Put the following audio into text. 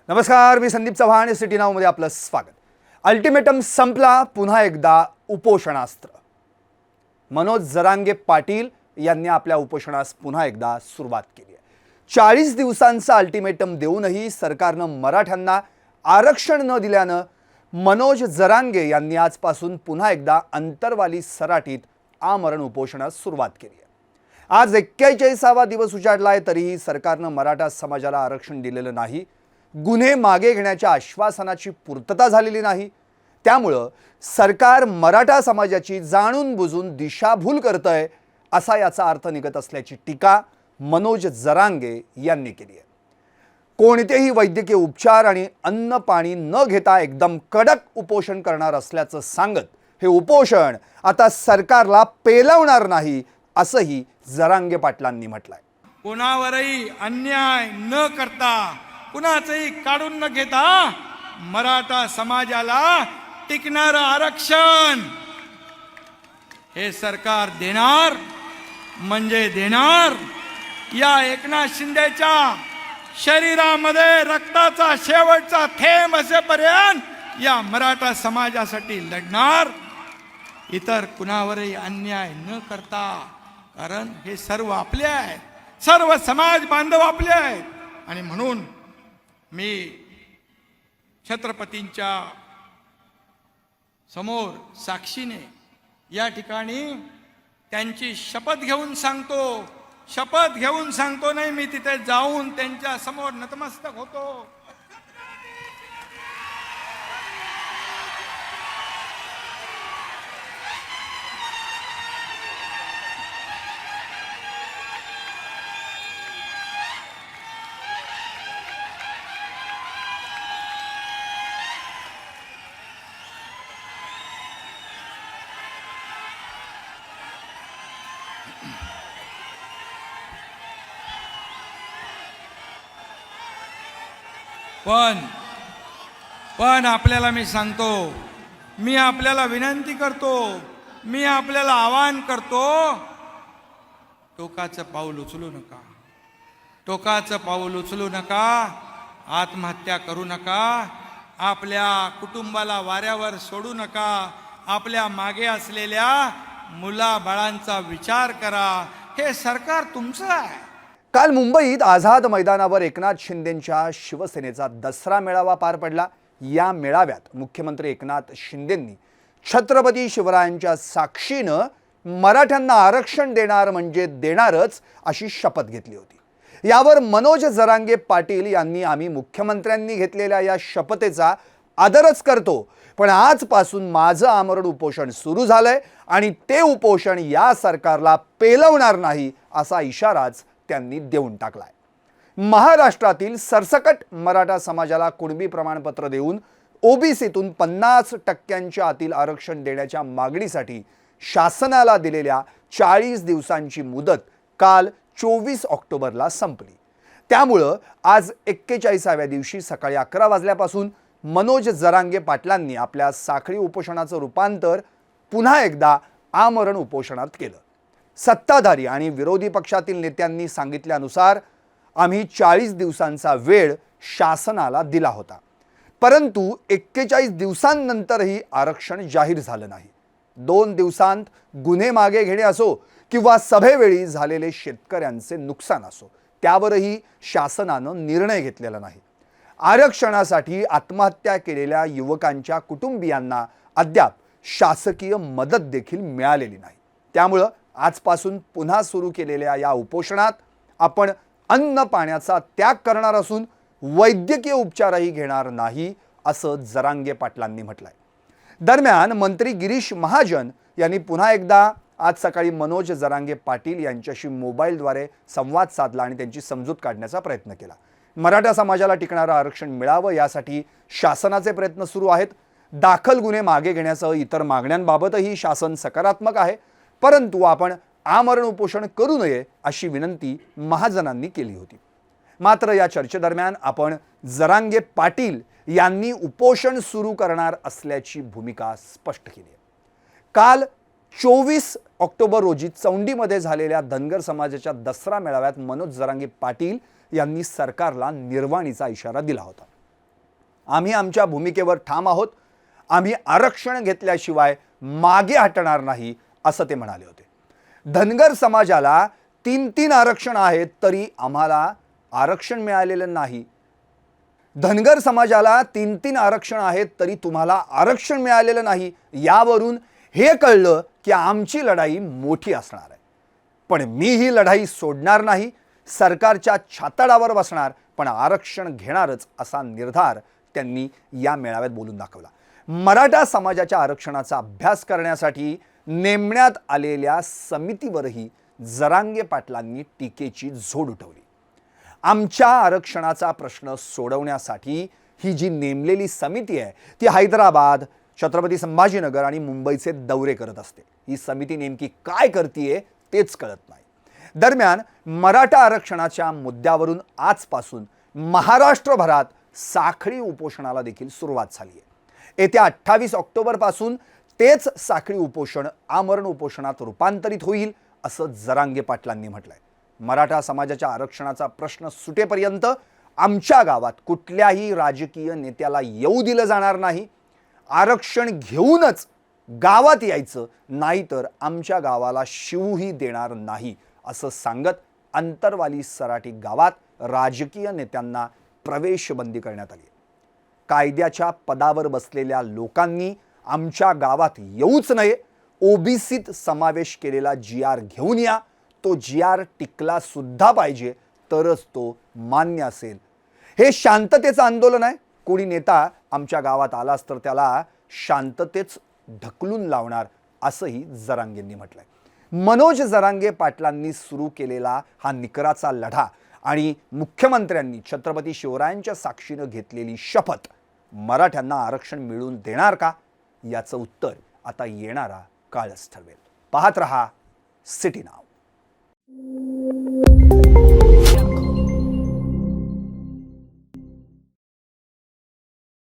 नमस्कार, मी संदीप चव्हाण. सिटी नाव मध्ये आपलं स्वागत. अल्टिमेटम संपला, पुन्हा एकदा उपोषणास्त्र. मनोज जरांगे पाटील यांनी आपल्या उपोषणास पुन्हा एकदा सुरुवात केली आहे. 40 दिवसांचा अल्टिमेटम देऊनही सरकारनं मराठ्यांना आरक्षण न दिल्यानं मनोज जरांगे यांनी आजपासून पुन्हा एकदा अंतरवाली सराटीत आमरण उपोषणास सुरुवात केली आहे. आज 41वा दिवस उजाडलाय, तरीही सरकारनं मराठा समाजाला आरक्षण दिलेलं नाही. गुन्हे मागे घेण्याच्या आश्वासनाची पूर्तता झालेली नाही. त्यामुळं सरकार मराठा समाजाची जाणून बुजून दिशाभूल करतंय असा याचा अर्थ निघत असल्याची टीका मनोज जरांगे यांनी केली आहे. कोणतेही वैद्यकीय उपचार आणि अन्न पाणी न घेता एकदम कडक उपोषण करणार असल्याचं सांगत हे उपोषण आता सरकारला पेलवणार नाही असंही जरांगे पाटलांनी म्हटलंय. कोणावरही अन्याय न करता, कुणाचंही काढून न घेता मराठा समाजाला टिकणारं आरक्षण हे सरकार देणार म्हणजे देणार. या एकनाथ शिंदेच्या शरीरामध्ये रक्ताचा शेवटचा थेंब असेपर्यंत या मराठा समाजासाठी लढणार. इतर कुणावरही अन्याय न करता, कारण हे सर्व आपले आहेत, सर्व समाज बांधव आपले आहेत. आणि म्हणून मी छत्रपतींच्या समोर साक्षीने या ठिकाणी त्यांची शपथ घेऊन सांगतो नाही, मी तिथे जाऊन त्यांच्या समोर नतमस्तक होतो. पण आपल्याला मी सांगतो, मी आपल्याला विनंती करतो, मी आपल्याला आवाहन करतो, टोकाचं पाऊल उचलू नका, आत्महत्या करू नका, आपल्या कुटुंबाला वाऱ्यावर सोडू नका, आपल्या मागे असलेल्या मुलाबाळांचा विचार करा. हे सरकार तुमचं आहे. काल मुंबईत आझाद मैदानावर एकनाथ शिंदेंच्या शिवसेनेचा दसरा मेळावा पार पडला. या मेळाव्यात मुख्यमंत्री एकनाथ शिंदेंनी छत्रपती शिवरायांच्या साक्षीनं मराठ्यांना आरक्षण देणार म्हणजे देणारच अशी शपथ घेतली होती. यावर मनोज जरांगे पाटील यांनी आम्ही मुख्यमंत्र्यांनी घेतलेल्या या शपथेचा आदरच करतो, पण आजपासून माझं आमरण उपोषण सुरू झालंय आणि ते उपोषण या सरकारला पेलवणार नाही असा इशाराच त्यांनी देऊन टाकलाय. महाराष्ट्रातील सरसकट मराठा समाजाला कुणबी प्रमाणपत्र देऊन ओबीसीतून 50% आतील आरक्षण देण्याच्या मागणीसाठी शासनाला दिलेल्या 40 दिवसांची मुदत काल 24 ऑक्टोबरला संपली. त्यामुळं आज 41व्या दिवशी सकाळी 11 वाजल्यापासून मनोज जरांगे पाटलांनी आपल्या साखळी उपोषणाचं रूपांतर पुन्हा एकदा आमरण उपोषणात केलं. सत्ताधारी आणि विरोधी पक्षातील नेत्यांनी सांगितल्यानुसार आम्ही 40 दिवसांचा वेळ शासनाला दिला होता, परंतु 41 दिवसांनंतरही आरक्षण जाहीर झालं नाही. 2 दिवसांत गुन्हे मागे घेणे असो किंवा सभेवेळी झालेले शेतकऱ्यांचे नुकसान असो, त्यावरही शासनानं निर्णय घेतलेला नाही. आरक्षणासाठी आत्महत्या केलेल्या युवकांच्या कुटुंबियांना अद्याप शासकीय मदत देखील मिळालेली नाही. त्यामुळं आजपासून पुन्हा सुरू केलेल्या या उपोषणात आपण अन्न पाण्याचा त्याग करणार असून वैद्यकीय उपचारही घेणार नाही असं जरांगे पाटलांनी म्हटलंय. दरम्यान मंत्री गिरीश महाजन यांनी पुन्हा एकदा आज सकाळी मनोज जरांगे पाटील यांच्याशी मोबाईलद्वारे संवाद साधला आणि त्यांची समजूत काढण्याचा प्रयत्न केला. मराठा समाजाला टिकणारं आरक्षण मिळावं यासाठी शासनाचे प्रयत्न सुरू आहेत. दाखल गुन्हे मागे घेण्यासह इतर मागण्यांबाबतही शासन सकारात्मक आहे, परंतु आपण आमरण उपोषण करू नये अशी विनंती महाजनांनी केली होती. मात्र या चर्चेदरम्यान आपण जरांगे पाटील यांनी उपोषण सुरू करणार असल्याची भूमिका स्पष्ट केली आहे. काल 24 ऑक्टोबर रोजी चौंडीमध्ये झालेल्या धनगर समाजाच्या दसरा मेळाव्यात मनोज जरांगे पाटील यांनी सरकारला निर्वाणीचा इशारा दिला होता. आम्ही आमच्या भूमिकेवर ठाम आहोत. आम्ही आरक्षण घेतल्याशिवाय मागे हटणार नाही असं ते म्हणाले होते. धनगर समाजाला 3-3 आरक्षण आहेत तरी आम्हाला आरक्षण मिळालेलं नाही. धनगर समाजाला 3-3 आरक्षण आहेत तरी तुम्हाला आरक्षण मिळालेलं नाही. यावरून हे कळलं की आमची लढाई मोठी असणार आहे. पण मी ही लढाई सोडणार नाही. सरकारच्या छाताडावर बसणार पण आरक्षण घेणारच असा निर्धार त्यांनी या मेळाव्यात बोलून दाखवला. मराठा समाजाच्या आरक्षणाचा अभ्यास करण्यासाठी नेमण्यात आलेल्या समितीवरही जरांगे पाटलांनी टीकेची झोड उठवली. आमच्या आरक्षणाचा प्रश्न सोडवण्यासाठी ही जी नेमलेली समिती आहे ती हैदराबाद, छत्रपती संभाजीनगर आणि मुंबईचे दौरे करत असते. ही समिती नेमकी काय करतीये तेच कळत नाही. दरम्यान मराठा आरक्षणाच्या मुद्द्यावरून आजपासून महाराष्ट्रभरात साखळी उपोषणाला देखील सुरुवात झाली आहे. येत्या 28 ऑक्टोबरपासून तेच साखळी उपोषण आमरण उपोषणात रूपांतरित होईल असं जरांगे पाटलांनी म्हटलंय. मराठा समाजाच्या आरक्षणाचा प्रश्न सुटेपर्यंत आमच्या गावात कुठल्याही राजकीय नेत्याला येऊ दिलं जाणार नाही. आरक्षण घेऊनच गावात यायचं, नाहीतर आमच्या गावाला शिवही देणार नाही असं सांगत अंतरवाली सराटी गावात राजकीय नेत्यांना प्रवेशबंदी करण्यात आली. कायद्याच्या पदावर बसलेल्या लोकांनी आमच्या गावात येऊच नये. ओबीसीत समावेश केलेला GR घेऊन या. तो GR टिकला सुद्धा पाहिजे तरच तो मान्य असेल. हे शांततेचं आंदोलन आहे. कोणी नेता आमच्या गावात आलाच तर त्याला शांततेच ढकलून लावणार असंही जरांगेंनी म्हटलंय. मनोज जरांगे पाटलांनी सुरू केलेला हा निकराचा लढा आणि मुख्यमंत्र्यांनी छत्रपती शिवरायांच्या साक्षीनं घेतलेली शपथ मराठ्यांना आरक्षण मिळवून देणार का, याचं उत्तर आता येणारा काळच ठरवेल. पाहत रहा सिटी नाव.